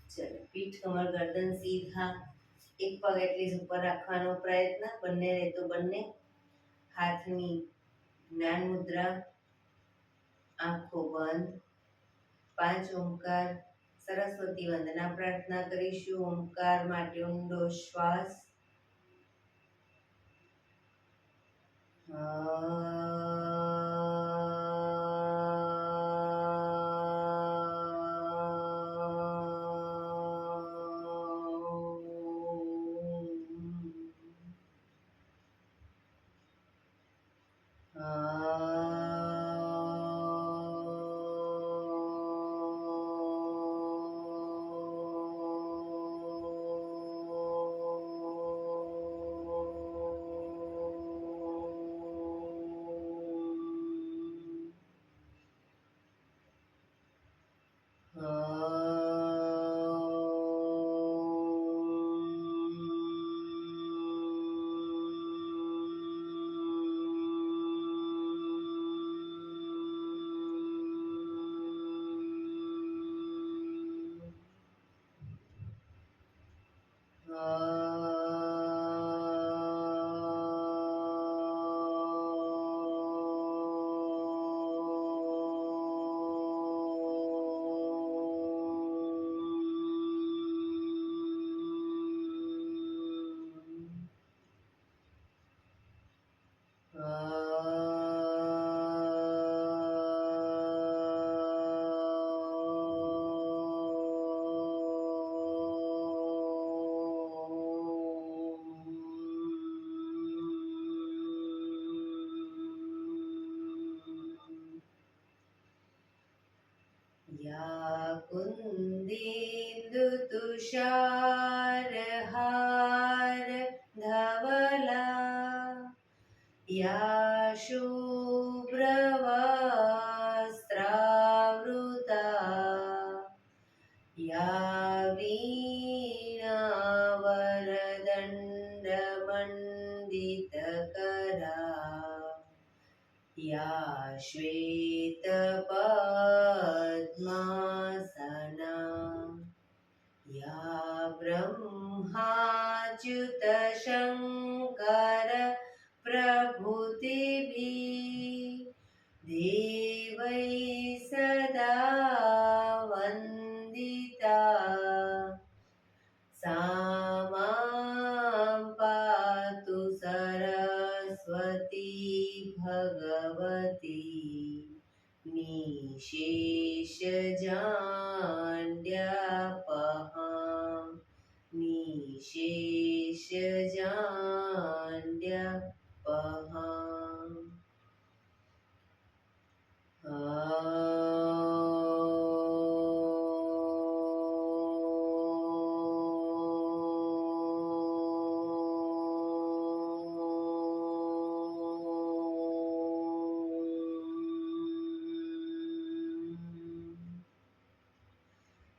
ચલો, પીઠ કમર ગરદન સીધા, એક પગ એટલી ઉપર રાખવાનો પ્રયત્ન, બંને રહે તો બંને. હાથની જ્ઞાન મુદ્રા, આંખો બંધ. 5 ઓમકાર સરસ્વતી વંદના પ્રાર્થના કરીશું. ઓમકાર માટે ઊંડો શ્વાસ. या कुन्देन्दु तुषारहार धवला, या शुभ्रवस्त्रावृता, या वीणावरदण्डमण्डितकरा, या श्वेतपद्मासना, या ब्रह्माच्युतशङ्कर प्रभृतिभिः देवैः सदा वन्दिता, सा मां पातु सरस्वती भगवती निशेषजाड्यापहां, निशेषजाड्यापहां.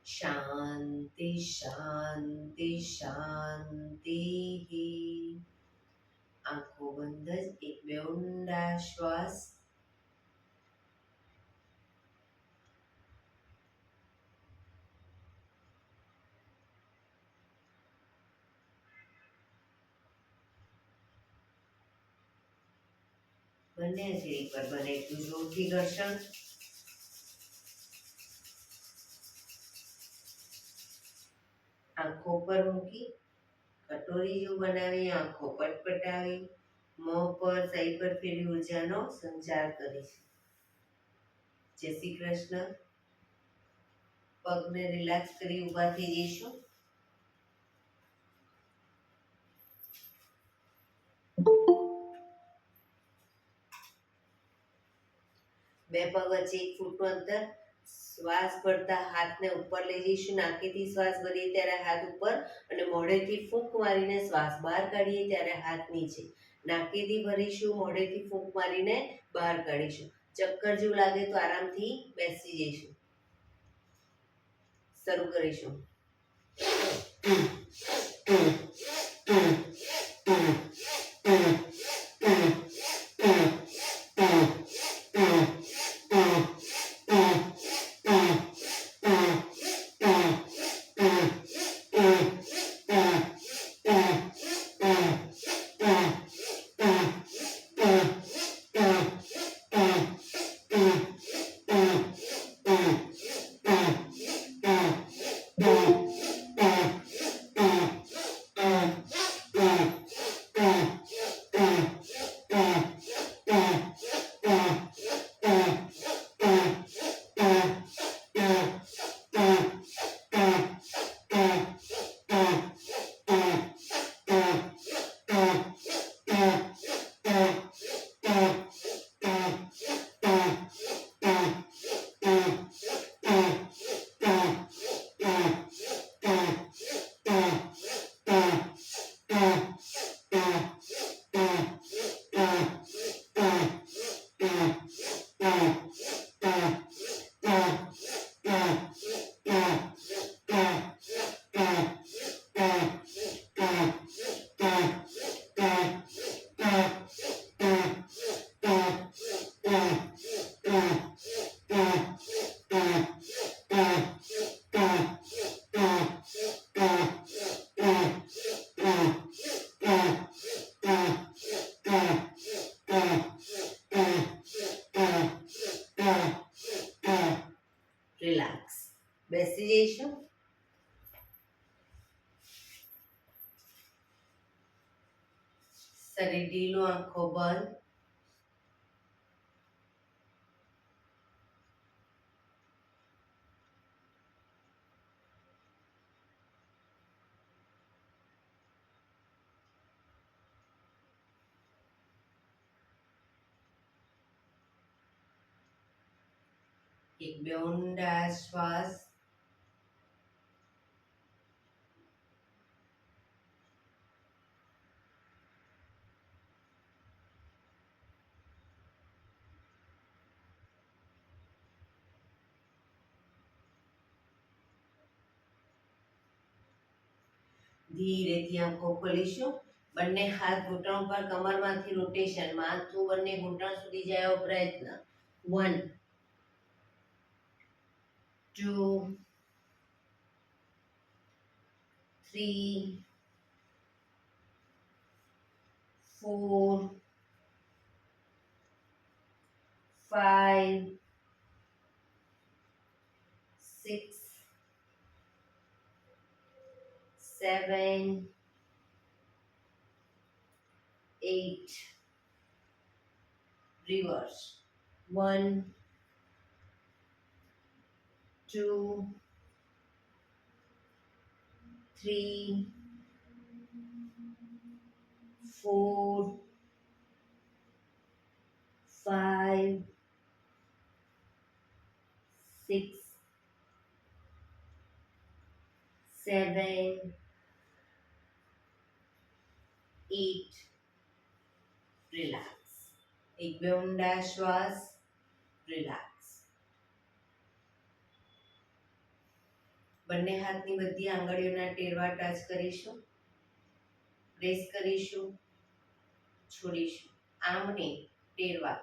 शांति शांति शांति. आंखों बंद જ એક બે ઊંડા શ્વાસ. બંને શરીર પર બને એટલું જોરથી ઘર્ષણ. આંખો પર મૂકી કટોરી જેવું બનાવી આંખો પટપટાવી મોં પર સહી પર ફેરવી ઉર્જાનો સંચાર કરીશું. જય શ્રી કૃષ્ણ. પગને રિલેક્સ કરી ઊભા થઈ જઈશું. બે પગ વચ્ચે 1 ફૂટનું અંતર. શ્વાસ ભરતા હાથને ઉપર લઈ જઈશું. નાકેથી શ્વાસ ભરીએ ત્યારે હાથ ઉપર અને મોઢેથી ફૂંક મારીને શ્વાસ બહાર કાઢીએ ત્યારે હાથ નીચે. નાકેથી ભરીશું, મોઢેથી ફૂંક મારીને બહાર કાઢીશું. ચક્કર જેવું લાગે તો આરામથી બેસી જઈશું. શરૂ કરીશું. બેસી જઈશું. શરીર ઢીલું, આંખો બંધ. એક બે ઊંડા શ્વાસ. ધીરેથી આંખો ખોલીશું. બંને હાથ ઘૂંટણ પર, કમરમાંથી રોટેશન, માથું બંને ઘૂંટણ સુધી જાય એવો પ્રયત્ન. 1 2 3 4 5 6 7 8. Reverse. 1 2 3 4 5 6 7 8. રિલેક્સ. એક બે ઊંડા શ્વાસ. રિલેક્સ. બંને હાથની બધી આંગળીઓના ટેરવા ટચ કરીશું. પ્રેસ કરીશું. છોડીશું. આમને ટેરવા.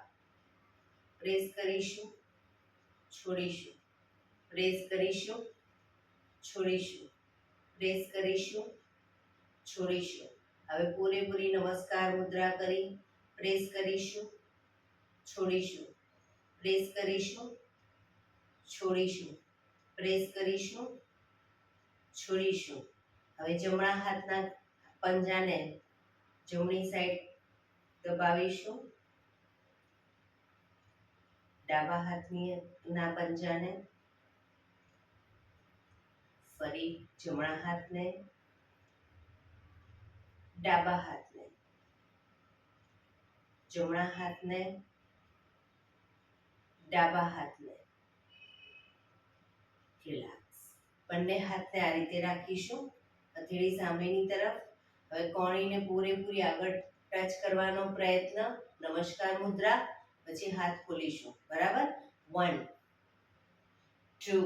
પ્રેસ કરીશું. છોડીશું. પ્રેસ કરીશું. છોડીશું. પ્રેસ કરીશું. છોડીશું. હવે પૂરેપૂરી નમસ્કાર મુદ્રા કરી પ્રેસ કરીશું. છોડીશું. પ્રેસ કરીશું. છોડીશું. પ્રેસ કરીશું. છોડીશું. હવે જમણા હાથના પંજાને જમણી સાઈડ દબાવીશું. ડાબા હાથના પંજાને ફરી જમણા હાથને, ડાબા હાથને, જમણા હાથને, ડાબા હાથને. રિલેક્સ. બંને હાથને આ રીતે રાખીશું. હથેળી સામેની તરફ. હવે કોણીને પૂરેપૂરી આગળ ટચ કરવાનો પ્રયત્ન. નમસ્કાર મુદ્રા. પછી હાથ ખોલીશું. બરાબર. 1 2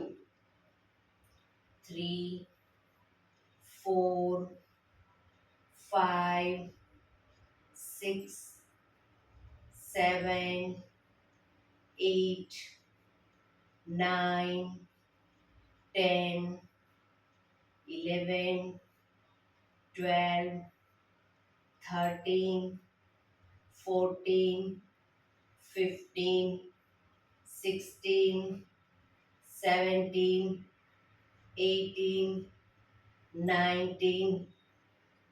3 4 5 6 7 8 9 10 11 12 13 14 15 16 17 18 19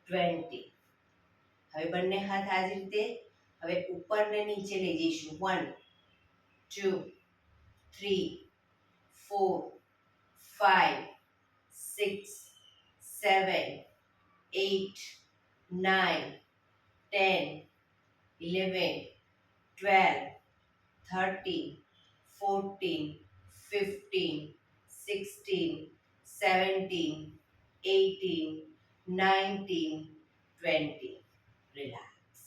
20. હવે બંને હાથ આ જ રીતે હવે ઉપર ને નીચે લઈ જઈશું. 1 2 3 4 5 6 7 8 9 10 11 12 13 14 15 16 17 18 19 20. રિલેક્સ.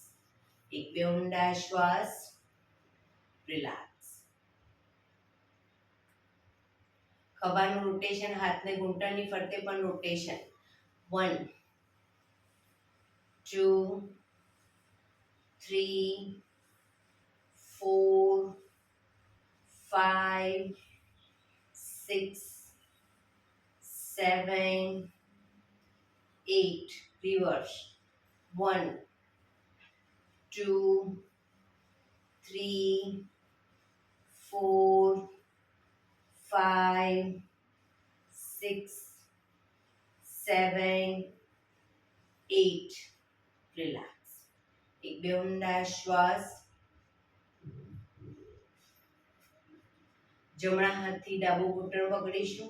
એક બે ઊંડા શ્વાસ. રિલેક્સ. ખભાનું રોટેશન, હાથને ઘૂંટણની ફરતે પણ રોટેશન. 1 2 3 4 5 6 7 8. Reverse. 1 2 3 4 5 6, 7, 8. રિલેક્સ. એક બે ઊંડા શ્વાસ. જમણા હાથથી ડાબુ ઘૂંટણ પકડીશું.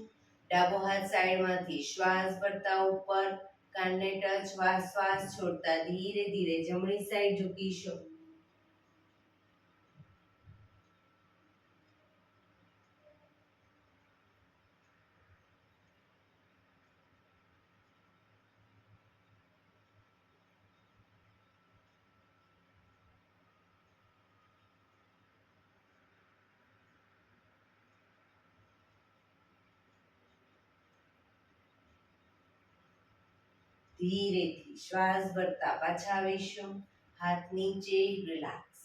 ડાબો હાથ સાઈડમાંથી શ્વાસ ભરતા ઉપર, કાનને ટચ, શ્વાસ છોડતા ધીરે ધીરે જમણી સાઈડ ઝૂકીશું. ધીરેથી શ્વાસ ભરતા પાછા આવીશું. હાથ નીચે, રિલેક્સ.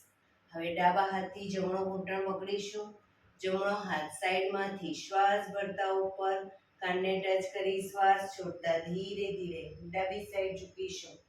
હવે ડાબા હાથથી જમણો ઘૂંટણ પકડીશું. જમણો હાથ સાઈડમાંથી શ્વાસ ભરતા ઉપર, કાનને ટચ કરી શ્વાસ છોડતા ધીરે ધીરે ડાબી સાઈડ ઝૂકીશું.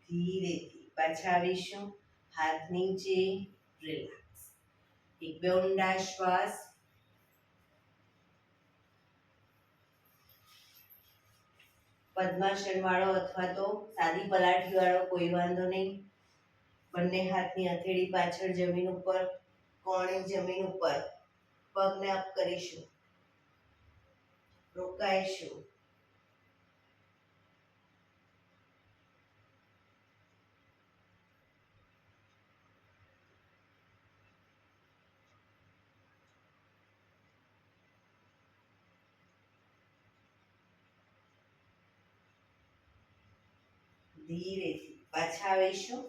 ધીરેથી પાછા આવીશું. હાથ નીચે, રિલેક્સ. એક બે ઊંડા શ્વાસ. પદ્માસન વાળો અથવા તો સાદી પલાઠી વાળો કોઈ વાંધો નહીં. બંને હાથની હથેળી પાછળ જમીન ઉપર, કોણી જમીન ઉપર, પગને અપ કરીશું. રોકાઈશું. ધીરેથી પાછા આવીશું.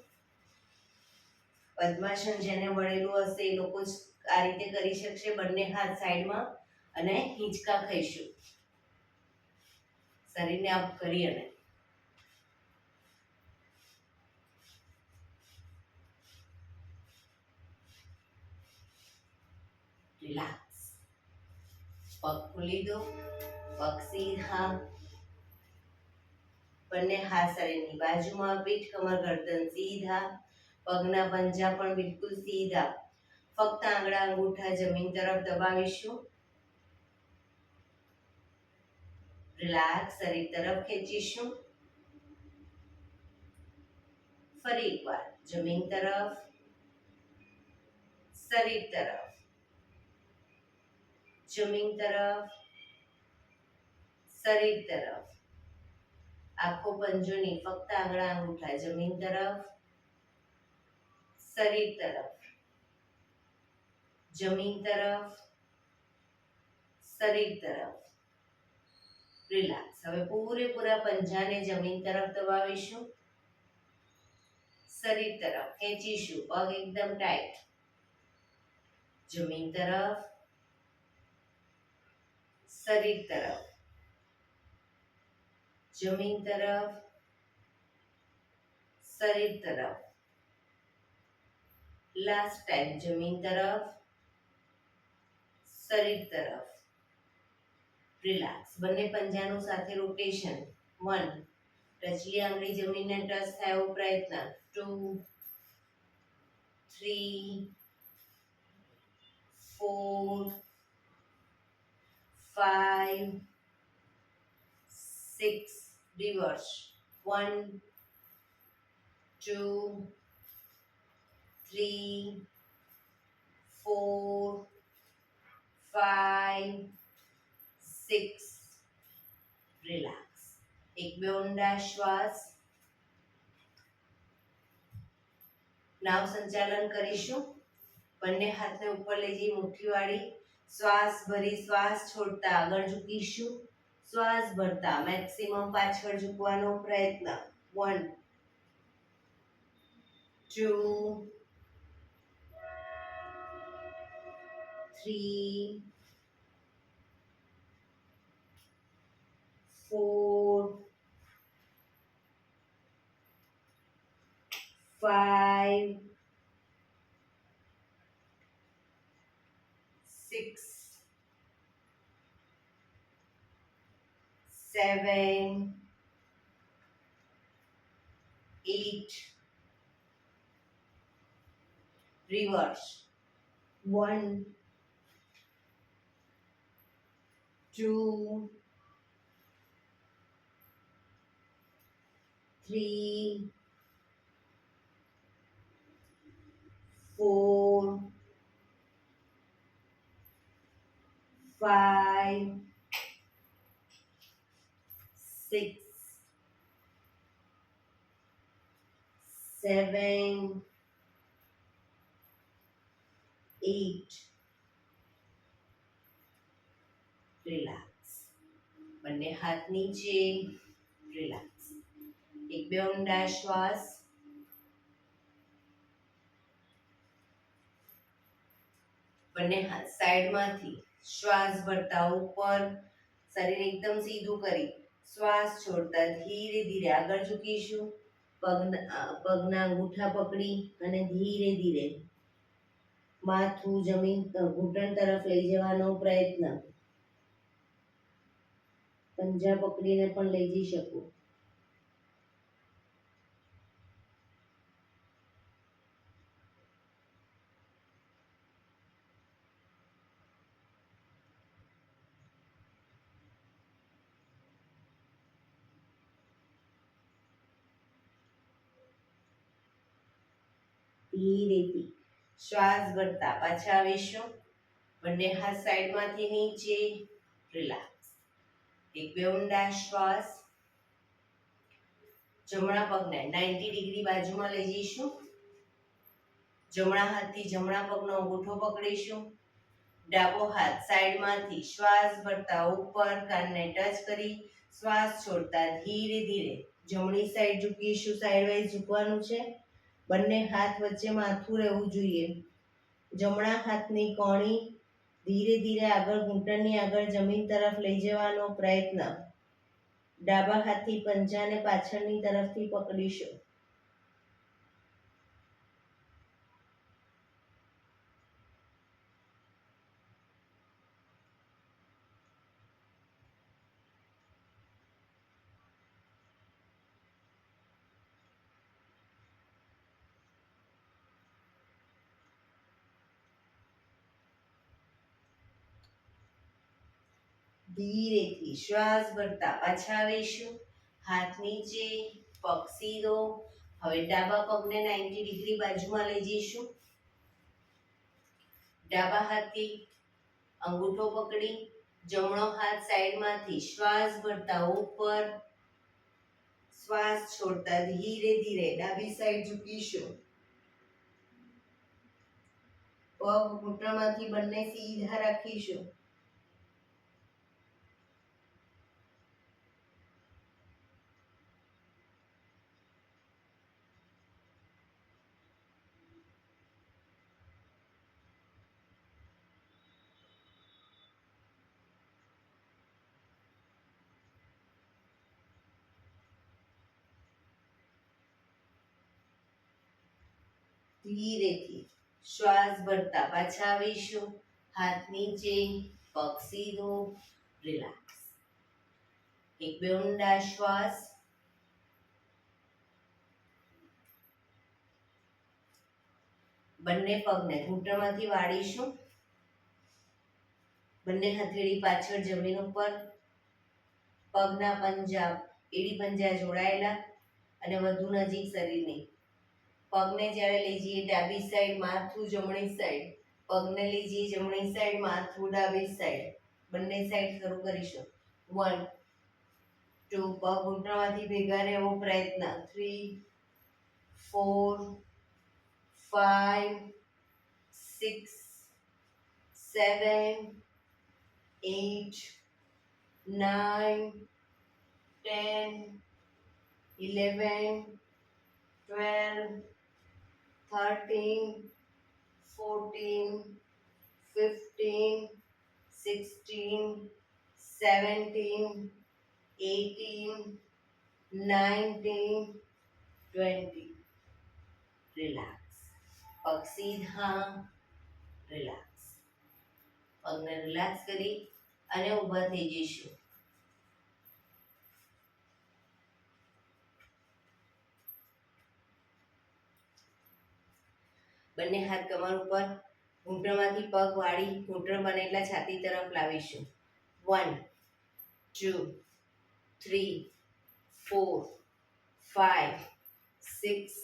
પદ્માસન જેને વળેલું હશે એ લોકો જ આ રીતે કરી શકશે. બંને હાથ સાઈડમાં અને હિંચકા ખાઈશું. શરીરને અપ કરી અને રિલેક્સ. પગ ખોલી દો. પગ સીધા. બંને હાથ શરીરની બાજુમાં, પીઠ કમર ગરદન સીધા. પગના પંજા પણ બિલકુલ સીધા. ફક્ત આંગળા અંગૂઠા જમીન તરફ દબાવીશું. રિલેક્સ. શરીર તરફ ખેંચીશું. ફરી એકવાર જમીન તરફ, શરીર તરફ, જમીન તરફ, શરીર તરફ. આખો પંજો નહીં, ફક્ત આંગળા અંગૂઠા જમીન તરફ, શરીર તરફ, જમીન તરફ, શરીર તરફ. રિલેક્સ. હવે પૂરેપૂરા પંજાને જમીન તરફ દબાવીશું. શરીર તરફ ખેંચીશું. પગ એકદમ ટાઈટ. જમીન તરફ, શરીર તરફ, જમીન તરફ, શરીર તરફ. લાસ્ટ ટાઈમ જમીન તરફ, શરીર તરફ. રિલેક્સ. બંને પંજાનું સાથે રોટેશન. 1, ટચલી આંગળી જમીનને ટચ થાય એવો પ્રયત્ન. 2, 3, 4, 5, 6. રિવર્સ. 1, 2, 3, 4, 5, 6. રિલેક્સ. એક બે ઊંડા શ્વાસ. નાવ સંચાલન કરીશું. બંને હાથને ઉપર લઈ જઈ મુઠ્ઠી વાળી શ્વાસ ભરી શ્વાસ છોડતા આગળ ઝૂકીશું. શ્વાસ ભરતા મેક્સિમમ પાછળ ઝૂકવાનો પ્રયત્ન. 1, 2, 3, 4, 7 8 reverse 1 2 3 4 5 6 7 8 રિલેક્સ. બંને હાથ નીચે, રિલેક્સ. એક બે ઊંડા શ્વાસ. બંને હાથ સાઈડમાંથી શ્વાસ ભરતા ઉપર, શરીર એકદમ સીધું કરી શ્વાસ છોડતા ધીરે ધીરે આગળ ઝૂકીશું. પગના અંગૂઠા પકડી અને ધીરે ધીરે માથું જમીન ઘૂંટણ તરફ લઈ જવાનો પ્રયત્ન. પંજા પકડીને પણ લઈ જઈ શકો. ધીરેથી શ્વાસ ભરતા પાછા આવીશું. બંને હાથ સાઈડમાંથી નીચે, રિલેક્સ. એક બે ઊંડા શ્વાસ. જમણા પગને 90 ડિગ્રી બાજુમાં લઈ જઈશું. જમણા હાથથી જમણા પગનો અંગૂઠો પકડીશું. ડાબો હાથ સાઈડમાંથી શ્વાસ ભરતા ઉપર કાનને ટચ કરી શ્વાસ છોડતા ધીરે ધીરે જમણી સાઈડ ઝૂકીશું. સાઈડ વાઇઝ ઝૂકવાનું છે. બંને હાથ વચ્ચે માથું રહેવું જોઈએ. જમણા હાથની કોણી ધીરે ધીરે આગળ ઘૂંટણની આગળ જમીન તરફ લઈ જવાનો પ્રયત્ન. ડાબા હાથથી પંજાને પાછળની તરફથી પકડીશું. ધીરેથી શ્વાસ ભરતા પાછા આવીશું. હાથ નીચે, પગ સીધો. હવે ડાબા પગને 90 ડિગ્રી બાજુમાં લઈ જઈશું. ડાબા હાથથી અંગૂઠો પકડી જમણો હાથ સાઈડમાંથી શ્વાસ ભરતા ઉપર, શ્વાસ છોડતા ધીરે ધીરે ડાબી સાઈડ ઝૂકીશું. પગ ઘૂંટણમાંથી બંને સીધા રાખીશું. ધીરેથી શ્વાસ ભરતા પાછા આવીશું. હાથ નીચે, પગ સીધો, રિલેક્સ. એક બે ઊંડા શ્વાસ. બંને પગને ઘૂંટણમાંથી વાળીશું. બંને હથેળી પાછળ જમીન ઉપર. પગના પંજા, એડી પંજા જોડાયેલા અને વધુ નજીક શરીરની. પગને જ્યારે લઈ જઈએ ડાબી સાઈડ, માથું જમણી સાઈડ. પગને લઈ જઈએ જમણી સાઈડ, માથું ડાબી સાઈડ. બંને સાઈડ શરૂ કરીશું. 1 2 પગ ઘૂંટણમાંથી ભેગા રહેવો પ્રયત્ન. 3 4 5 6 7 8 9 10 11 12 13 14 15 16 17 18 19 20. રિલેક્સ. પગ સીધા, રિલેક્સ. પગને રિલેક્સ કરી અને ઊભા થઈ જઈશું. બંને હાથ કમર ઉપર, ઘૂંટણમાંથી પગ વાળી ઘૂંટણ બને એટલા છાતી તરફ લાવીશું. 1 2 3 4 5 6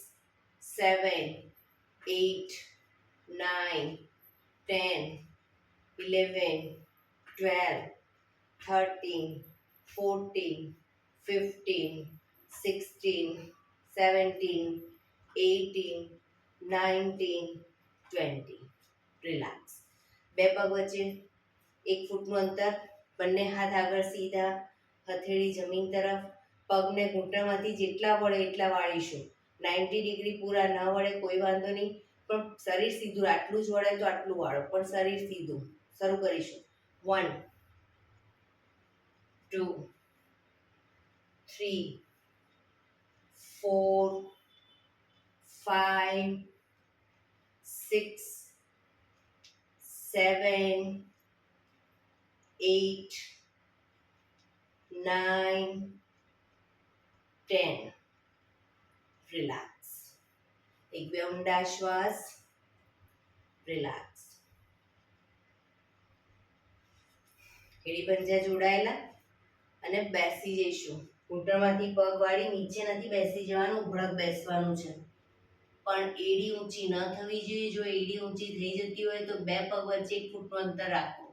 7 8 9 10 11 12 13 14 15 16 17 18 19 20. રિલેક્સ. બે પગ વચ્ચે 1 ફૂટનું અંતર, બંને હાથ આગળ સીધા, હથેળી જમીન તરફ, પગને ઘૂંટણમાંથી જેટલા વળે એટલા વાળીશું. 90 ડિગ્રી પૂરા ન વળે કોઈ વાંધો નહીં, પણ શરીર સીધું આટલું જ વળે તો આટલું વાળો, પણ શરીર સીધું. શરૂ કરીશું. 1 2 3 4 5 6 7 8 9 10. રિલેક્સ. એક બે ઊંડા શ્વાસ. રિલેક્સ. એડી પંજા જોડાયેલા અને બેસી જઈશું. ઘૂંટણમાંથી પગ વાળી નીચે નથી બેસી જવાનું, ઉભળક બેસવાનું છે. પણ એડી ઊંચી ન થવી જોઈએ. જો એડી ઊંચી થઈ જતી હોય તો બે પગ વચ્ચે 1 ફૂટનું અંતર રાખો,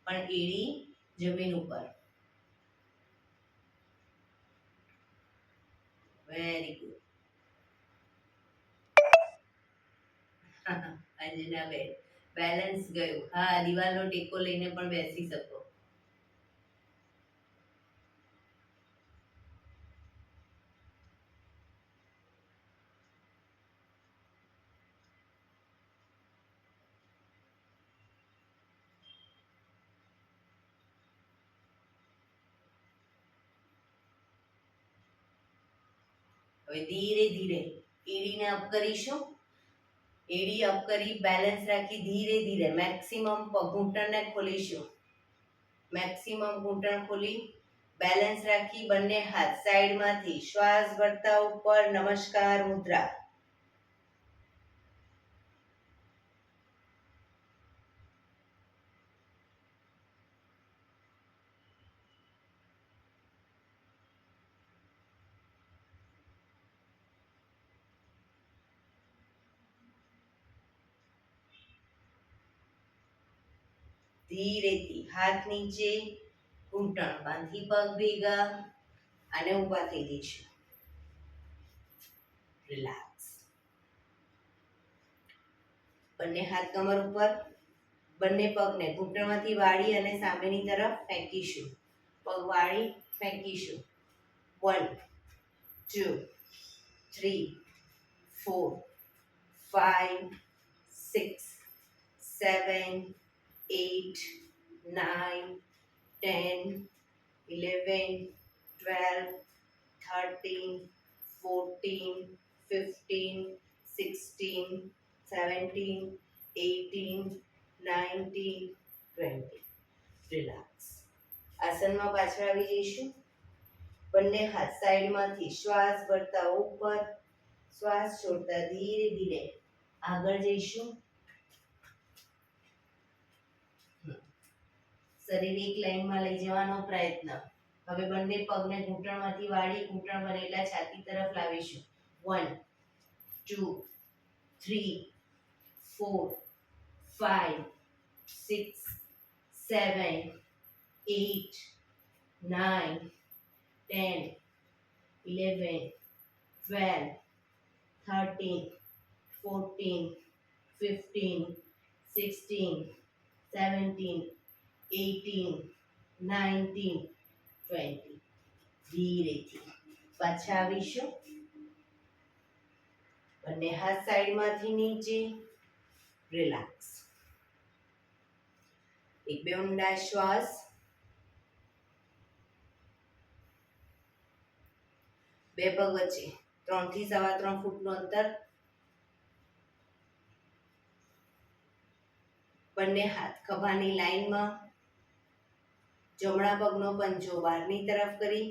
પણ એડી જમીન ઉપર. Very good. અંજનાબેન બેલેન્સ ગયું. હા, દિવાલનો ટેકો લઈને પણ બેસી શકો. હવે ધીરે ધીરે એડીને અપ કરીશું. એડી અપ કરી બેલેન્સ રાખી ધીરે ધીરે મેક્સિમમ ઘૂંટણને ખોલીશું. મેક્સિમમ ઘૂંટણ ખોલી બેલેન્સ રાખી બંને હાથ સાઈડમાંથી શ્વાસ ભરતા ઉપર નમસ્કાર મુદ્રા. ધીરેથી હાથ નીચે, ઘૂંટણ બાંધી પગ ભેગા અને ઊભા થઈ જઈશું. રિલેક્સ. બંને હાથ કમર ઉપર, બંને પગને ઘૂંટણમાંથી વાળી અને સામેની તરફ ફેંકીશું. પગ વાળી ફેંકીશું. 1 2 3 4 5 6 7 8 9 10 11 12 13 14 15 16 17 18 19 20. રિલેક્સ. આસનમાં પાછળ આવી જઈશું. બંને હાથ સાઈડમાંથી શ્વાસ ભરતા ઉપર, શ્વાસ છોડતા ધીરે ધીરે આગળ જઈશું. શરીર એક લાઈનમાં લઈ જવાનો પ્રયત્ન. હવે બંને પગને ઘૂંટણમાંથી વાળી ઘૂંટણ બનેલા છાતી તરફ લાવીશું. 1 2 3 4 5 6 7 8 9 10 11 12 13 14 15 16 17 18 19 20. ધીરેથી પાછા આવીશું. બંને હાથ સાઈડમાંથી નીચે. રિલેક્સ. એક બે ઊંડા શ્વાસ. બે પગ વચ્ચે 3 થી 3.25 ફૂટનું અંતર. બંને હાથ ખભાની લાઈનમાં. જમણા પગનો પંજો બહારની તરફ કરી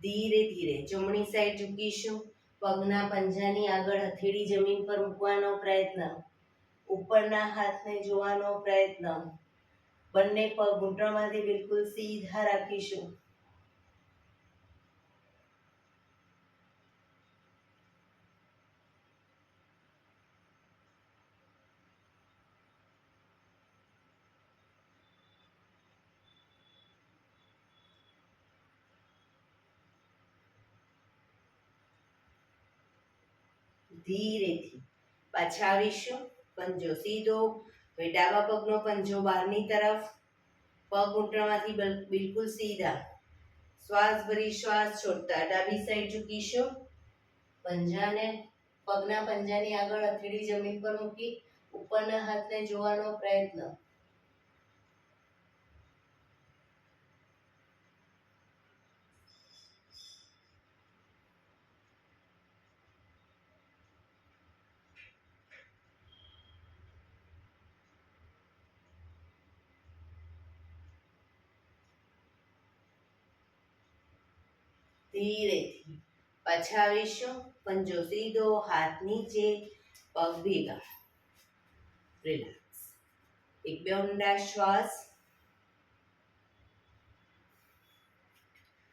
ધીરે ધીરે જમણી સાઈડ ઝૂકીશું. પગના પંજાની આગળ હથેળી જમીન પર મૂકવાનો પ્રયત્ન, ઉપરના હાથને જોવાનો પ્રયત્ન, બંને પગ ઘૂંટણમાંથી બિલકુલ સીધા રાખીશું. ધીરેથી પાછા આવીશું. પંજો સીધો. હવે ડાબા પગનો પંજો બહારની તરફ, પગ ઘૂંટણમાંથી બિલકુલ સીધા. શ્વાસ ભરી શ્વાસ છોડતા ડાબી સાઈડ ઝૂકીશું. પંજાને પગના પંજાની આગળ હથેળી જમીન પર મૂકી ઉપરના હાથને જોવાનો પ્રયત્ન. ધીરેથી પાછા આવીશું. પંજો સીધો, હાથ નીચે, પગ ભેગા. રિલેક્સ. એક બે ઊંડા શ્વાસ.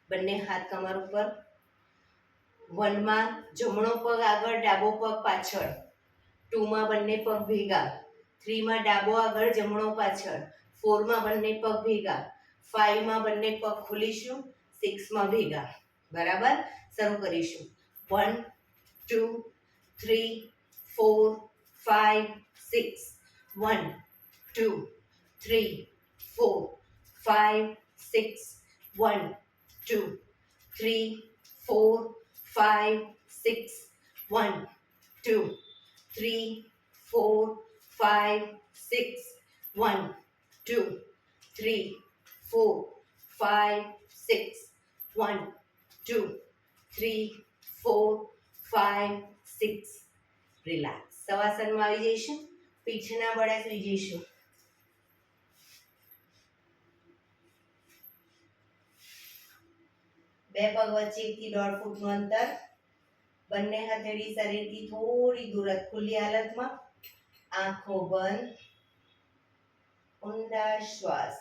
બંને હાથ કમર ઉપર. 1 માં જમણો પગ આગળ, ડાબો પગ પાછળ. 2 માં બંને પગ ભેગા. 3 માં ડાબો આગળ, જમણો પાછળ. 4 માં બંને પગ ભેગા. 5 માં બંને પગ ખોલીશું. 6 માં ભેગા. બરાબર. શરૂ કરીશું. 1 2 3 4 5 6. 1 2 3 4 5 6. 1 2 3 4 5 6. 1 2 3 4 5 6. 1 2 3 4 5 6. 1 2 3 4 5 6. રિલેક્સ. શવાસનમાં આવી જઈશું. પીઠના બળે સુઈ જઈશું. બે પગ વચ્ચે 1 થી 1.5 ફૂટનું અંતર. બંને હથેળી શરીરથી થોડી દૂર, ખુલ્લી હાલતમાં. આંખો બંધ. ઊંડા શ્વાસ.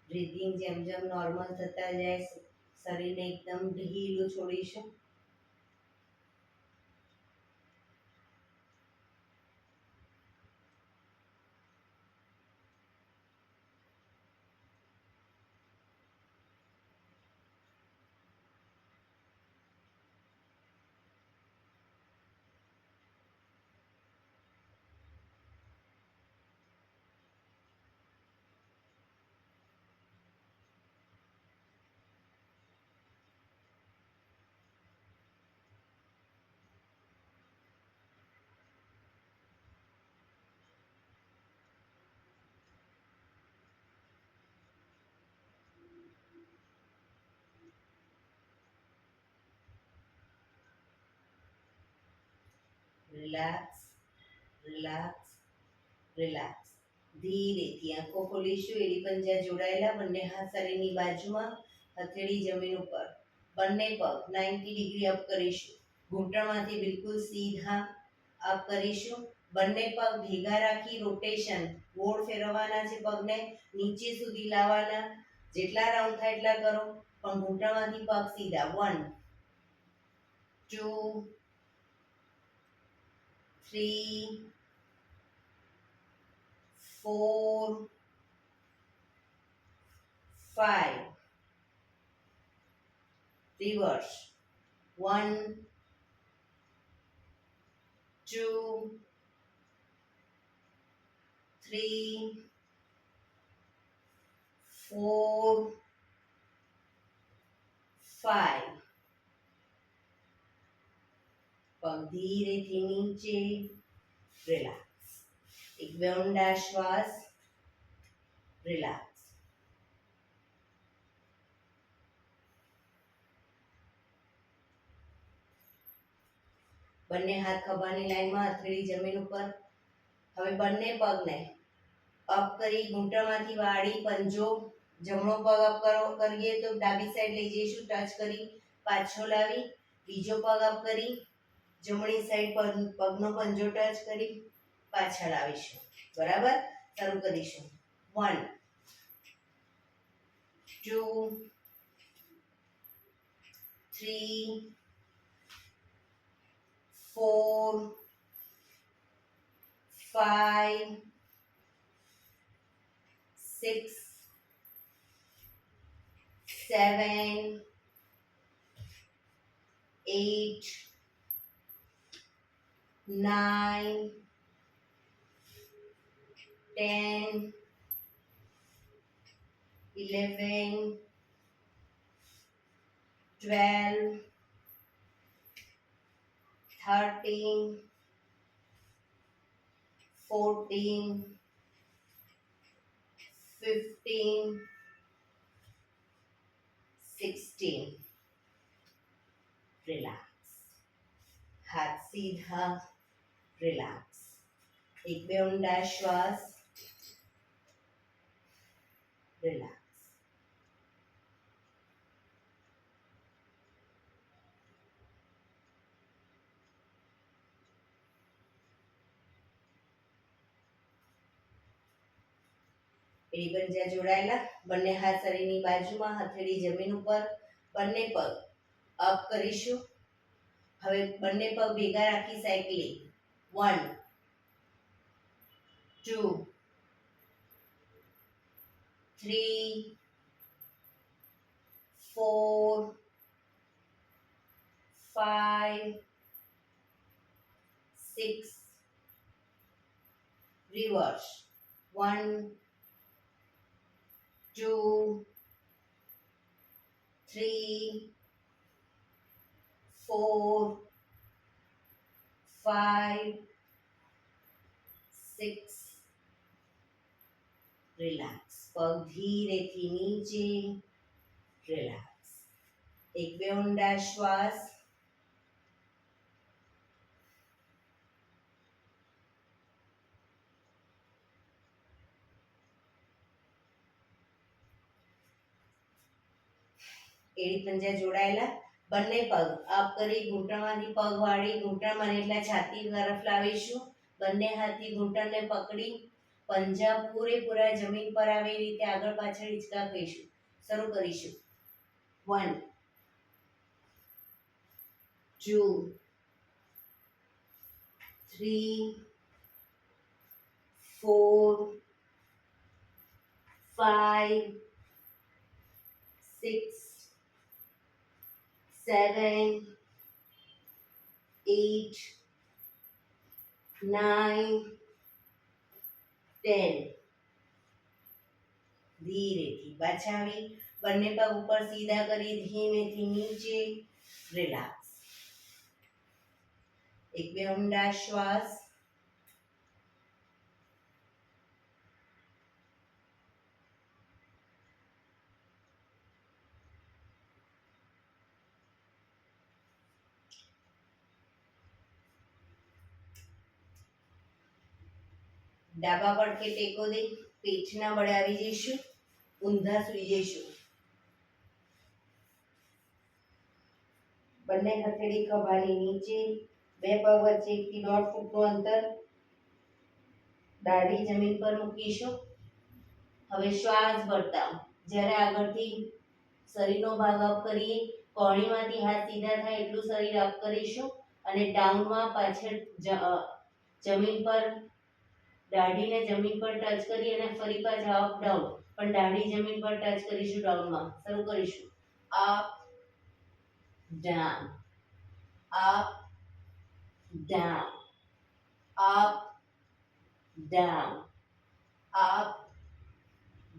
બ્રીથિંગ જેમ જેમ નોર્મલ થતા જાય, શરીરને એકદમ ઢીલું છોડીશું. Relax, relax, relax. ધીરેથી આંખો ખોલીશું. એડી પંજા જોડાયેલા, બંને હાથ શરીરની બાજુમાં, હથેળી જમીન ઉપર. બંને પગ 90 ડિગ્રી અપ કરીશું. ઘૂંટણમાંથી બિલકુલ સીધા અપ કરીશું. બંને પગ ભેગા રાખી રોટેશન, ગોળ ફેરવવાના છે. પગને નીચે સુધી લાવવાના. જેટલા રાઉન્ડ થાય એટલા કરો, પણ ઘૂંટણમાંથી પગ સીધા. 1 2 3 4 5. Reverse. 1 2, 3, 4, 5. પગ ધીરેથી નીચે, રિલેક્સ. એક બે ઊંડા શ્વાસ, રિલેક્સ. બંને હાથ ખભાની લાઈનમાં, હથેળી જમીન ઉપર. હવે બંને પગને અપ કરી ઘૂંટણમાંથી વાળી પંજો, જમણો પગ અપ કરીએ તો ડાબી સાઈડ લઈ જઈશું, ટચ કરી પાછો લાવી, બીજો પગ અપ કરી જમણી સાઈડ પગનો પંજો ટચ કરી પાછળ આવીશું. બરાબર, શરૂ કરીશું. 1, 2, 3, 4, 5, 6, 7, 8, 9, 10, 11, 12, 13, 14, 15, 16. રિલેક્સ. હાથ સીધા, રિલેક્સ. એક બે ઊંડા શ્વાસ, રિલેક્સ. એડી પંજા જોડાયેલા, બંને હાથ શરીરની બાજુમાં, હથેળી જમીન ઉપર. બંને પગ અપ કરીશું. હવે બંને પગ ભેગા રાખી સાયકલિંગ. 1, 2, 3, 4, 5, 6. Reverse. 1, 2, 3, 4, 5, 6. રિલેક્સ. પગ ધીરેથી નીચે, રિલેક્સ. એક બે ઊંડા શ્વાસ, એડી પંજા જોડાયેલા, બંને પગ અપ કરી ઘૂંટણમાંથી પગ વાળી ઘૂંટણ મને એટલા છાતી તરફ લાવીશું. બંને હાથથી ઘૂંટણને પકડી પંજા પૂરેપૂરા જમીન પર આવે એ રીતે આગળ પાછળ હિંચકા કહીશું. શરૂ કરીશું. 1, 2, 3, 4, 5, 6, 7, 8, 9, 10. ધીરેથી પાછા આવી બંને પગ ઉપર સીધા કરી ધીમેથી નીચે, રિલેક્સ. એક બે ઊંડા શ્વાસ, ડાબા પડખે ટેકો દઈ પેટના બળે આવી જઈશું, ઊંધા સૂઈ જઈશું. બંને હથેળી ખભાની નીચે, બે પગ વચ્ચે 1 થી 1.5 ફૂટનું અંતર, દાઢી જમીન પર મૂકીશું. હવે શ્વાસ ભરતા જ્યારે આગળથી શરીરનો ભાગ અપ કરીએ, કોણીમાંથી હાથ સીધા થાય એટલું શરીર અપ કરીશું અને ડાઉનમાં પાછળ જમીન પર દાઢીને જમીન પર ટચ કરી અને ફરી પાછા અપ ડાઉન, પણ દાઢી જમીન પર ટચ કરીશું ડાઉનમાં. શરૂ કરીશું. Up down, up down, up, down, up,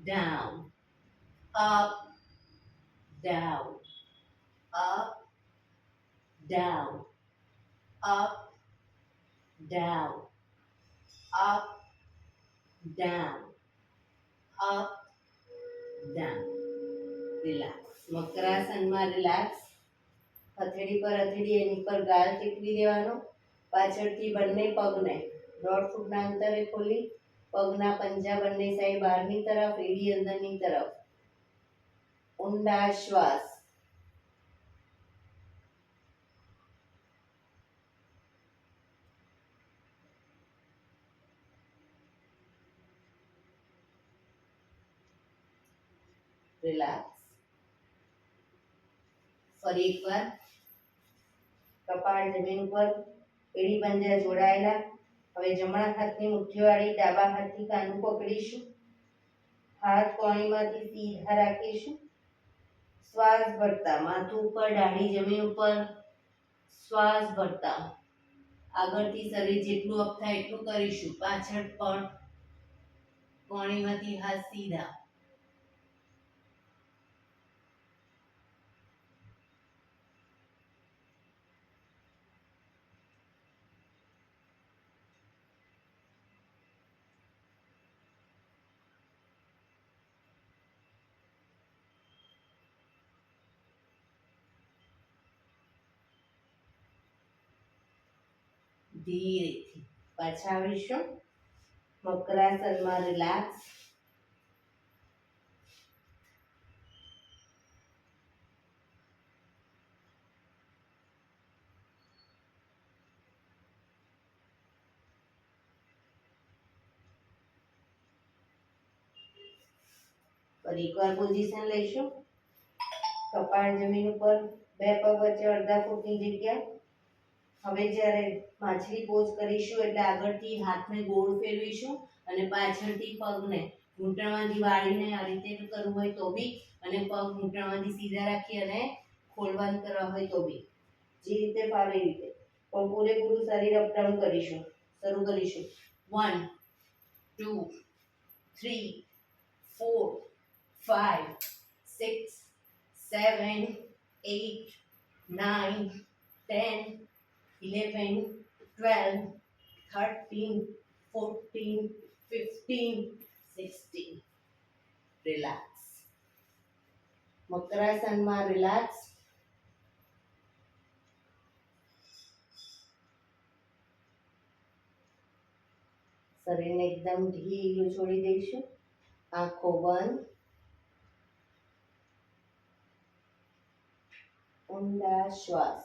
down, up, down, up, down, up, down, up, down, up, down. Relax. મકરાસનમાં રિલેક્સ. હથેળી પર હથેળી એની પર ગાલ ટેકવી દેવાનો. પાછળથી બંને પગને 1.5 ફૂટના અંતરે ખોલી પગના પંજા બંને સાઈડ બહારની તરફ, એડી અંદરની તરફ. ઊંડા શ્વાસ. રિલેક્સ. ફરી એકવાર કપાળ જમીન ઉપર, એડી પંજા જોડાયેલા. હવે જમણા હાથની મુઠ્ઠીવાળી ડાબા હાથથી કાનું પકડીશું. હાથ કોણીમાંથી સીધા રાખીશું. શ્વાસ ભરતા માથું ઉપર, દાઢી જમીન ઉપર. શ્વાસ ભરતા આગળથી શરીર જેટલું અપ થાય એટલું કરીશું. પાછળ પણ કોણીમાંથી હાથ સીધા. ધીરેથી પાછા આવીશું. મકરાસનમાં રિલેક્સ. ફરી એકવાર પોઝિશન લઈશું. કપાળ જમીન ઉપર, બે પગ વચ્ચે અડધા ફૂટની જગ્યા. હવે જ્યારે માછલી પોઝ કરીશું એટલે આગળથી હાથને ગોળ ફેરવીશું અને પાછળથી પગને ઘૂંટણમાંથી વાળીને આ રીતે કરવું હોય તો બી, અને પગ ઘૂંટણમાંથી સીધા રાખી અને ખોલવાન કરવા હોય તો બી, જે રીતે ફાવે એ રીતે. પણ પૂરેપૂરું શરીર અપડાઉન કરીશું. શરૂ કરીશું. 1 2 3 4 5 6 7 8 9 10 11 12 13 14 15 16. રિલેક્સ. મકરાસનમાં રિલેક્સ. શરીરને એકદમ ઢીલું છોડી દઈશું. આંખો બંધ. ઊંડા શ્વાસ.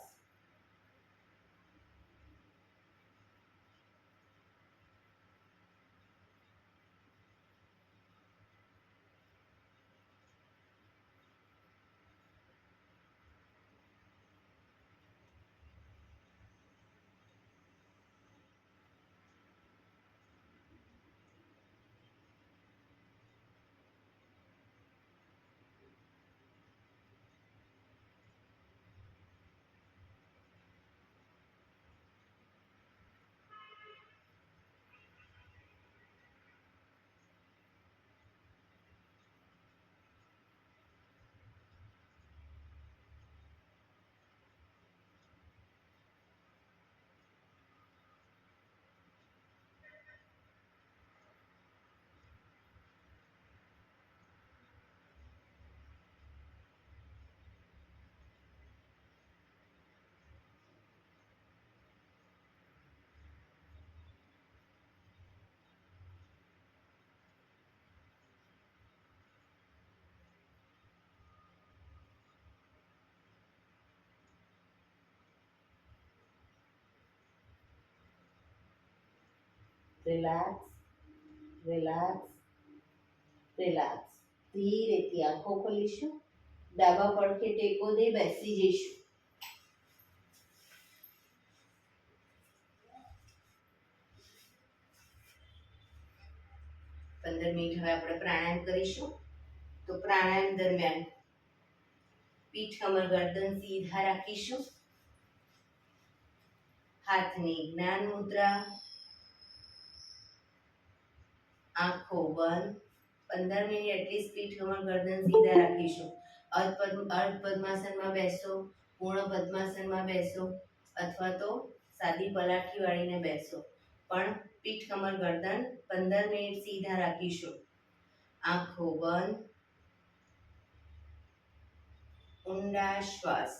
રિલેક્સ. રિલેક્સ. રિલેક્સ. ધીરેથી આંખો ખોલીશું. ડાબા પડખે ટેકો દઈ બેસી જઈશું. 15 મિનિટ હવે આપણે પ્રાણાયામ કરીશું. તો પ્રાણાયામ દરમિયાન પીઠ, કમર, ગરદન સીધા રાખીશું. હાથની જ્ઞાન મુદ્રા, આંખો બંધ. 15 મિનિટ એટલીસ્ટ પીઠ કમર ગરદન સીધા રાખીશું. અર્ધ પદ્માસનમાં બેસો, પૂર્ણ પદ્માસનમાં બેસો અથવા તો સાદી પલાઠી વાળીને બેસો, પણ પીઠ કમર ગરદન 15 મિનિટ સીધા રાખીશું. આંખો બંધ. ઊંડા શ્વાસ.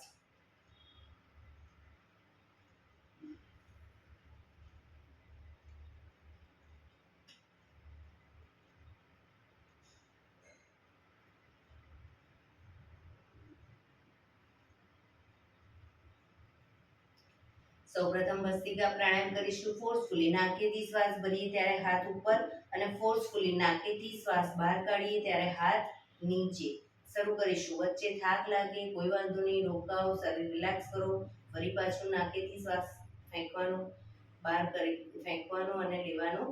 સૌપ્રથમ ભસ્ત્રિકા પ્રાણાયામ કરીશું ફોર્સફુલી. નાકેથી શ્વાસ ભરીએ ત્યારે હાથ ઉપર અને ફોર્સફુલી નાકેથી શ્વાસ બહાર કાઢીએ ત્યારે હાથ નીચે. શરૂ કરીશું. વચ્ચે થાક લાગે કોઈ વાંધો નહીં, રોકાઓ, શરીર રિલેક્સ કરો. ફરી પાછું નાકેથી શ્વાસ ફેંકવાનો, બહાર કરી ફેંકવાનો અને લેવાનો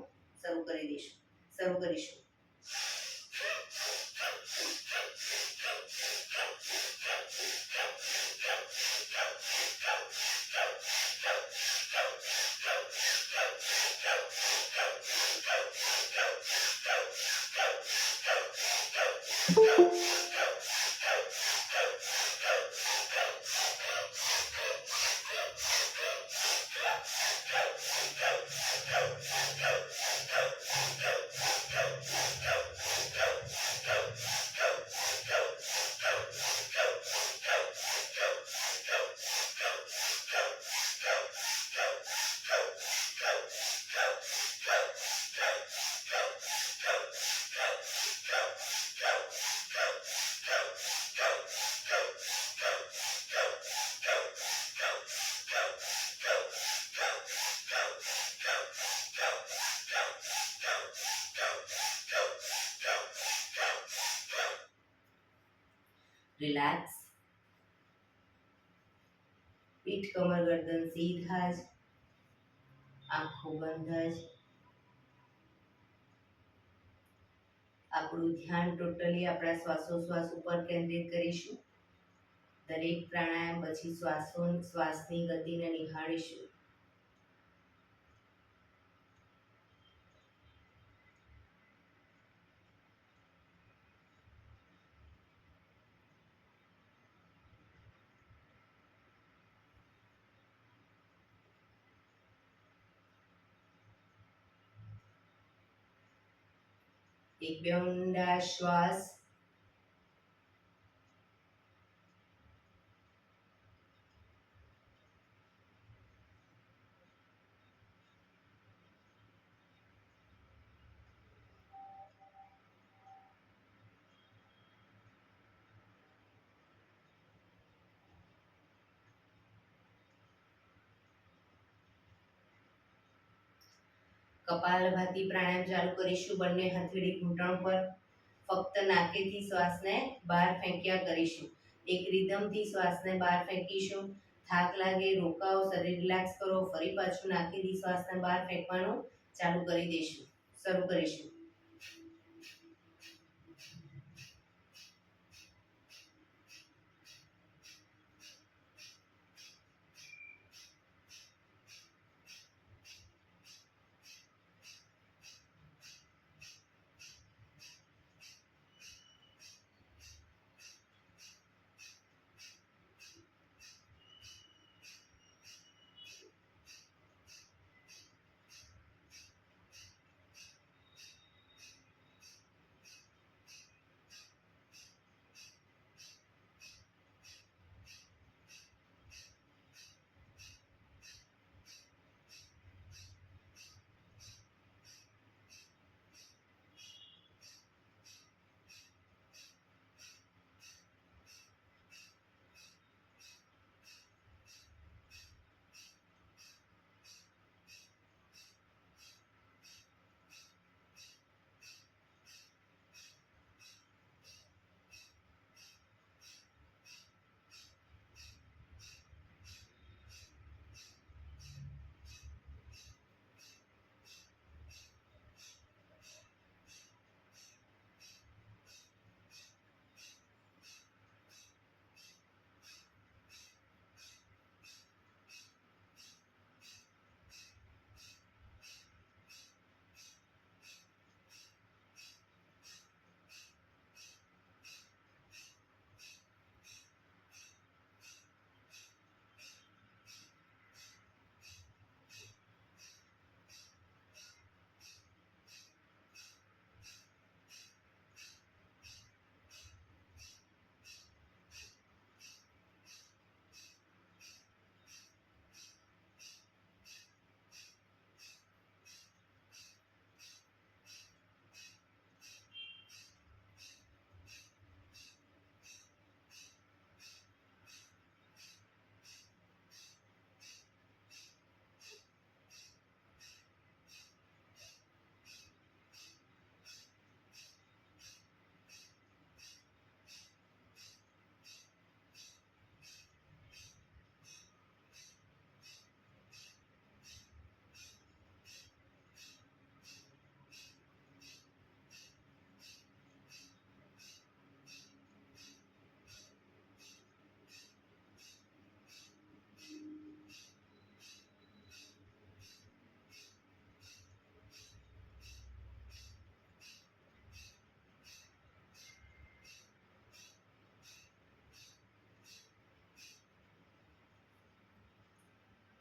શરૂ કરીશું. રિલેક્સ. પીઠ કમર ગરદન સીધા જ, આંખો બંધ જ. આપણું ધ્યાન ટોટલી આપણા શ્વાસોશ્વાસ ઉપર કેન્દ્રિત કરીશું. દરેક પ્રાણાયામ પછી શ્વાસની ગતિને નિહાળીશું. એક બે ઊંડા શ્વાસ. કપાલભાતિ પ્રાણાયામ ચાલુ કરીશું. બંને હથેળી ઘૂંટણ પર. ફક્ત નાકેથી શ્વાસને બહાર ફેંક્યા કરીશું. એક રિધમથી શ્વાસને બહાર ફેંકીશું. થાક લાગે રોકાઓ, શરીર રિલેક્સ કરો. ફરી પાછું નાકેથી શ્વાસને બહાર ફેંકવાનું ચાલુ કરી દઈશું. શરૂ કરીશું.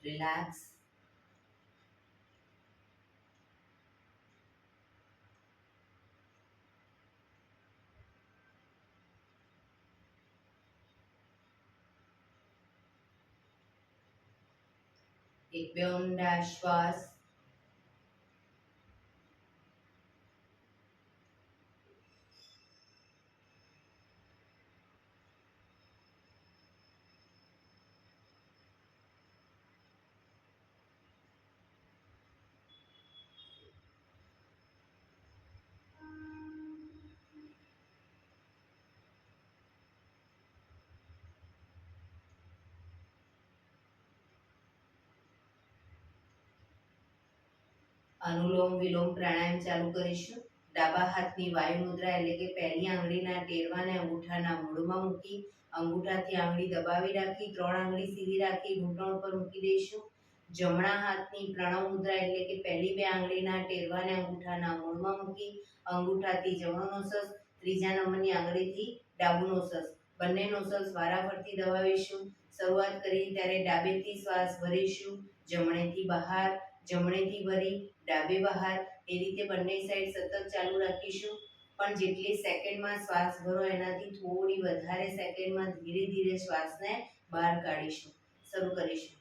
રિલેક્સ. એક બે ઊંડા શ્વાસ. અનુલોમ વિલોમ પ્રાણાયામ ચાલુ કરીશું. ડાબા હાથની વાયુ મુદ્રા એટલે કે પહેલી આંગળીના ટેરવાને અંગૂઠાના મૂળમાં મૂકી અંગૂઠાથી આંગળી દબાવી રાખી 3 આંગળી સીધી રાખી ઘૂંટણ પર મૂકી દઈશું. જમણા હાથની પ્રણવ મુદ્રા એટલે કે પહેલી 2 આંગળીના ટેરવાને અંગૂઠાના મૂળમાં મૂકી અંગૂઠાથી જમણો નોસસ, ત્રીજા નંબરની આંગળીથી ડાબુ નોસસ, બંને નોસસ વારાફરતી દબાવીશું. શરૂઆત કરીએ ત્યારે ડાબેથી શ્વાસ ભરીશું, જમણેથી બહાર, જમણેથી ભરી ડાબે બહાર, એ રીતે બંને સાઈડ સતત ચાલુ રાખીશું. પણ જેટલી સેકન્ડમાં શ્વાસ ભરો એનાથી થોડી વધારે સેકન્ડમાં ધીરે ધીરે શ્વાસને બહાર કાઢીશું. શરૂ કરીશું.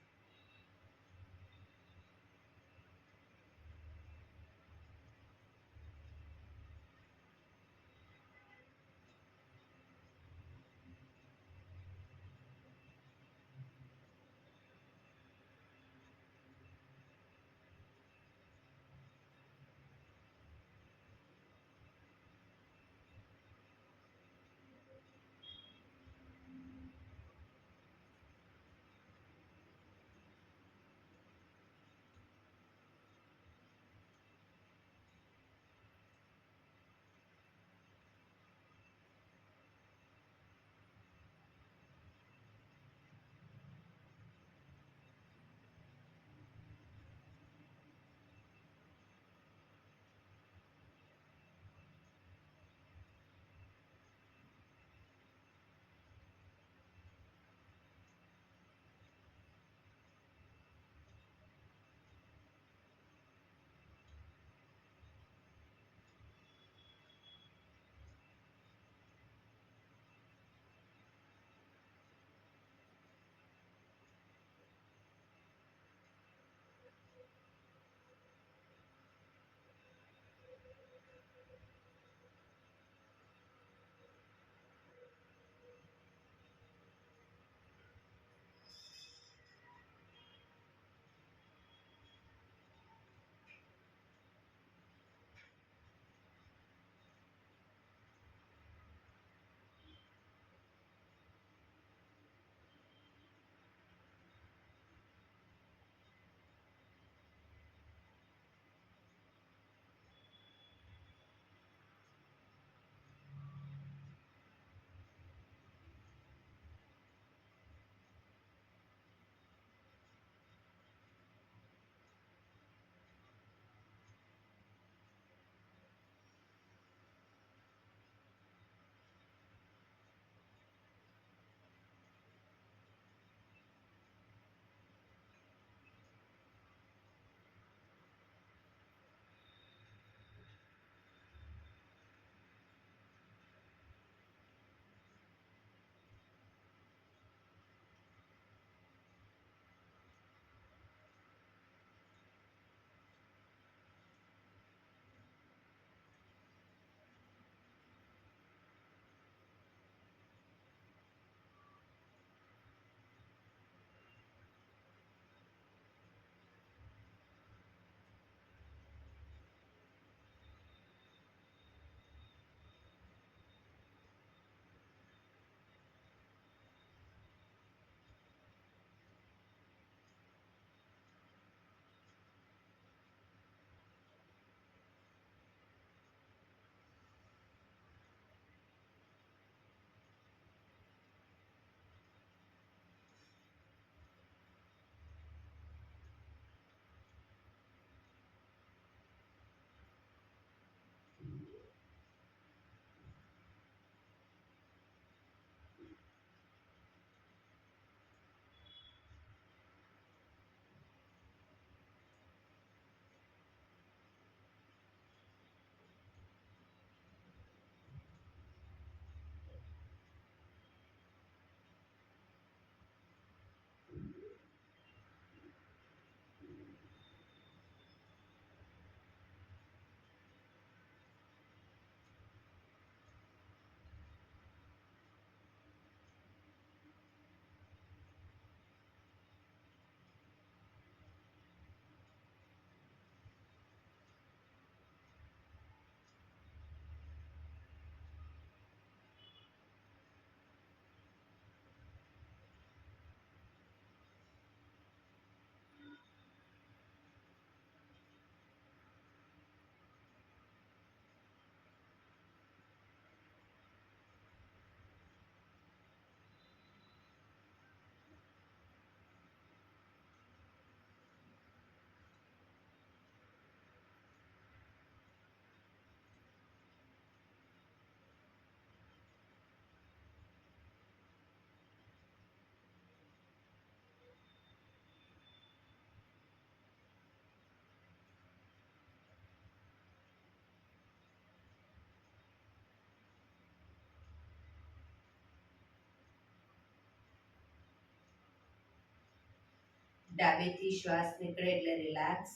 ડાબેથી શ્વાસ નીકળે એટલે રિલેક્સ.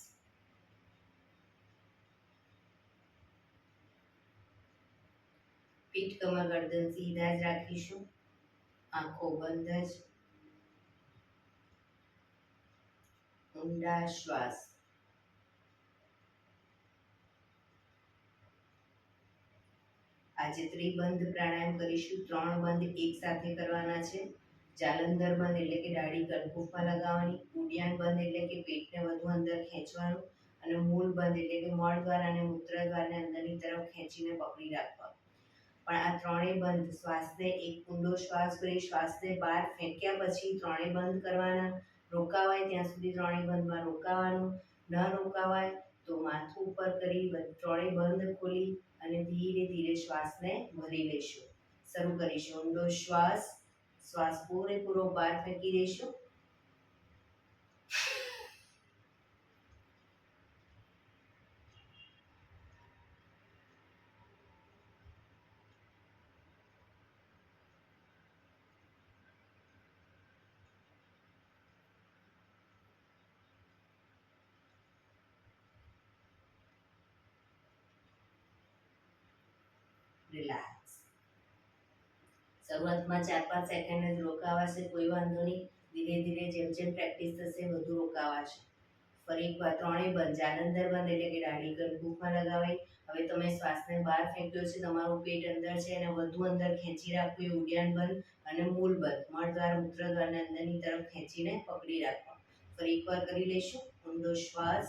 પીઠ કમર ગરદન સીધા જ રાખીશું. આંખો બંધ જ. ઊંડા શ્વાસ. આજે ત્રિબંધ પ્રાણાયામ કરીશું. 3 બંધ એક સાથે કરવાના છે. જાલંધર બંધ એટલે કે દાઢી કનકુફમાં લગાવવાની. ઉડિયાન બંધ એટલે કે પેટને વધુ અંદર ખેંચવાનું. અને મૂળ બંધ એટલે કે મળદ્વાર અને મૂત્રદ્વારને અંદરની તરફ ખેંચીને પકડી રાખવાનું. પણ આ ત્રણેય બંધ શ્વાસને એક ઊંડો શ્વાસ ભરી શ્વાસને બહાર ફેંક્યા પછી ત્રણેય બંધ કરવાના. રોકાવાય ત્યાં સુધી ત્રણેય બંધમાં રોકાવાનું. ન રોકાવાય તો માથું ઉપર કરી ત્રણેય બંધ ખોલી અને ધીરે ધીરે શ્વાસને ભરી લઈશું. શરૂ કરીશું. ઊંડો શ્વાસ. શ્વાસ પૂરેપૂરો બહાર ફેંકી દઈશું. રિલેક્સ. શરૂઆતમાં 4-5 સેકન્ડ જ રોકાવાશે, કોઈ વાંધો નહીં. ધીરે ધીરે જેમ જેમ પ્રેક્ટિસ થશે વધુ રોકાવાશે. ફરી એકવાર ત્રણેય બંધ. જાલંધર બંધ એટલે કે દાઢી કનકુફમાં લગાવાય. હવે તમે શ્વાસને બહાર ફેંક્યો છે, તમારું પેટ અંદર છે અને વધુ અંદર ખેંચી રાખવું એ ઉડિયાન બંધ અને મૂળ બંધ. મળદ્વાર મૂત્રદ્વારને અંદરની તરફ ખેંચીને પકડી રાખવા. ફરી એકવાર કરી લઈશું. ઊંડો શ્વાસ.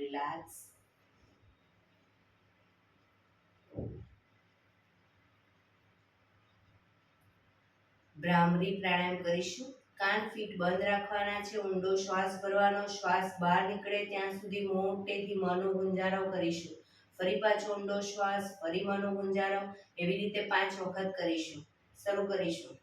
રિલેક્સ. ભ્રામરી પ્રાણાયામ કરીશું. કાન ફીટ બંધ રાખવાના છે. ઊંડો શ્વાસ ભરવાનો. શ્વાસ બહાર નીકળે ત્યાં સુધી મોટેથી મનો ગુંજારો કરીશું. ફરી પાછો ઊંડો શ્વાસ. ફરી મનો ગુંજારો. એવી રીતે 5 વખત કરીશું. શરૂ કરીશું.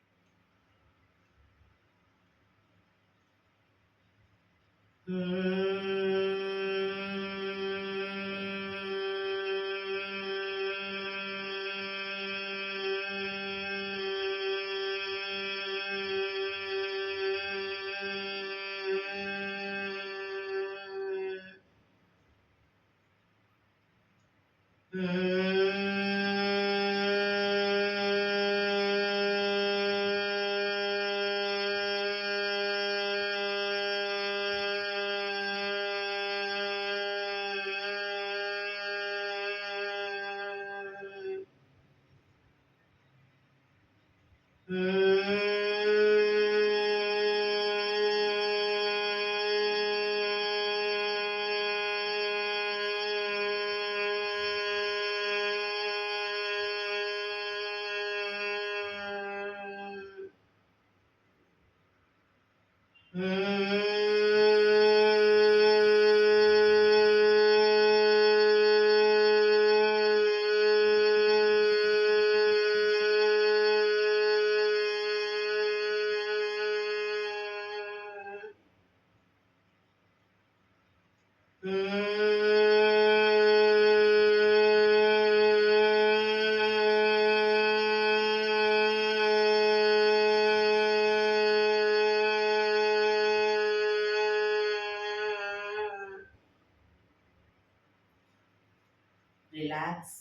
રિલેક્સ.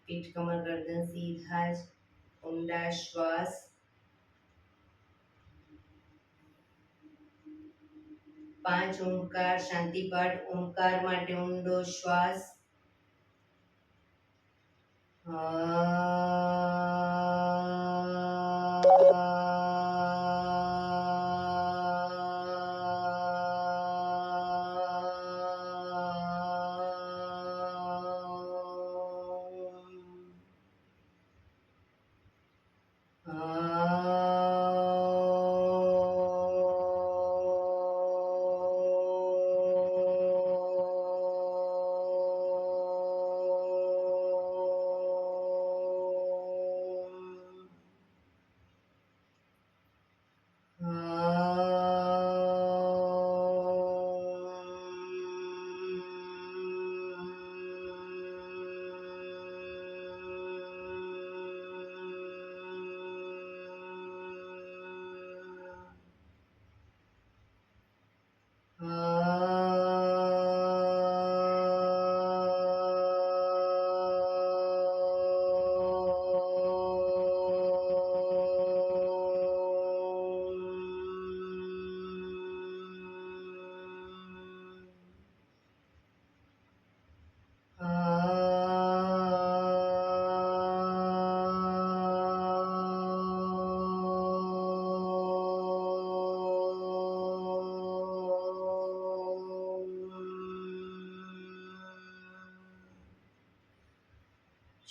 પીઠ કમર ગરદન સીધા જ. ઊંડા શ્વાસ. પાંચ ઓમકાર શાંતિપાઠ. ઓમકાર માટે ઊંડો શ્વાસ.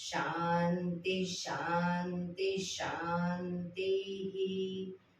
શાંતિ શાંતિ શાંતિ.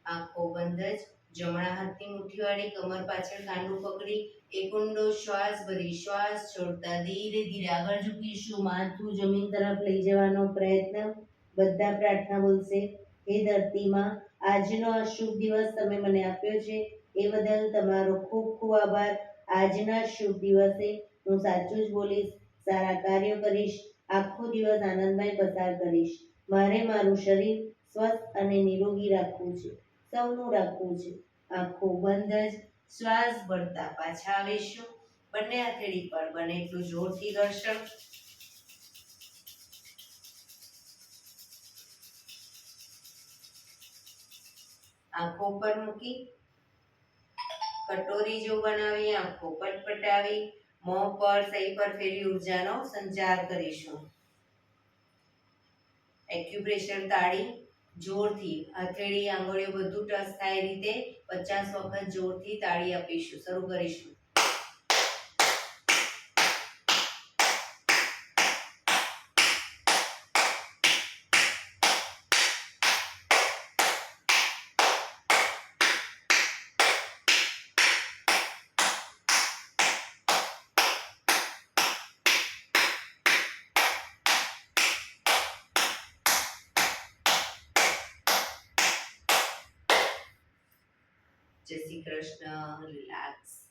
આંખો બંધ જ. જમણા હાથની મુઠ્ઠી વાળી કમર પાછળ કાંડું પકડી એક ઊંડો શ્વાસ ભરી શ્વાસ છોડતા ધીરે ધીરે આગળ ઝૂકીશું. માથું જમીન તરફ લઈ જવાનો પ્રયત્ન. બધા પ્રાર્થના બોલશે. હે ધરતીમાં, આજનો આ શુભ દિવસ તમે મને આપ્યો છે એ બદલ તમારો ખૂબ ખૂબ આભાર. આજના શુભ દિવસે હું સાચું જ બોલીશ, સારા કાર્યો કરીશ, આખો દિવસ આનંદમય પસાર કરીશ. મારે મારું શરીર સ્વસ્થ અને નિરોગી રાખવું છે, સૌનું રાખવું છે. આંખો બંધ જ. શ્વાસ ભરતા પાછા આવીશું. બંને હથેળી પર બને એટલું જોરથી ઘર્ષણ. આંખો પર મૂકી કટોરી જો બનાવી આંખો પટપટાવી મોં પર સહી પર ફેરી ઉર્જાનો સંચાર કરીશું. એક્યુપ્રેશર તાળી જોરથી હથેળી આંગળીઓ બધું ટચ થાય રીતે 50 વખત જોરથી તાળી આપીશું. શરૂ કરીશું. જય શ્રી કૃષ્ણ. રિલેક્સ.